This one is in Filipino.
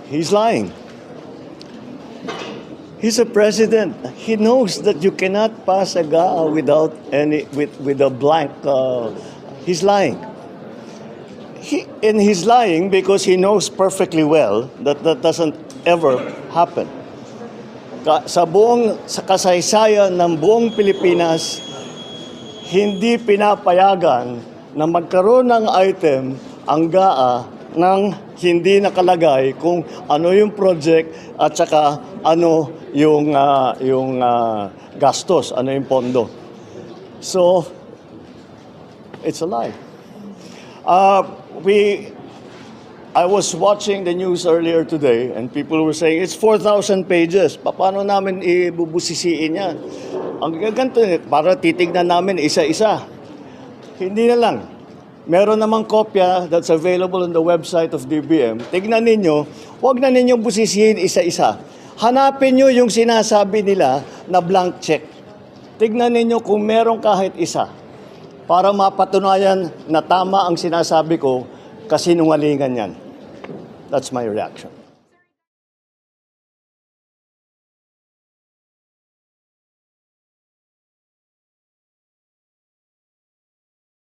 He's lying. He's a president. He knows that you cannot pass a GAA without with a blank. He's lying. He's lying because he knows perfectly well that that doesn't ever happen. Sa kasaysayan ng buong Pilipinas, hindi pinapayagan na magkaroon ng item ang GAA nang hindi nakalagay kung ano yung project at saka ano yung gastos, ano yung pondo. So, it's a lie. I was watching the news earlier today and people were saying, it's 4,000 pages. Paano namin ibubusisiin yan? Ang ganito, para titignan namin isa-isa. Hindi na lang. Meron namang kopya that's available on the website of DBM. Tignan ninyo, huwag na ninyong busisihin isa-isa. Hanapin nyo yung sinasabi nila na blank check. Tignan ninyo kung meron kahit isa para mapatunayan na tama ang sinasabi ko, kasinungalingan yan. That's my reaction.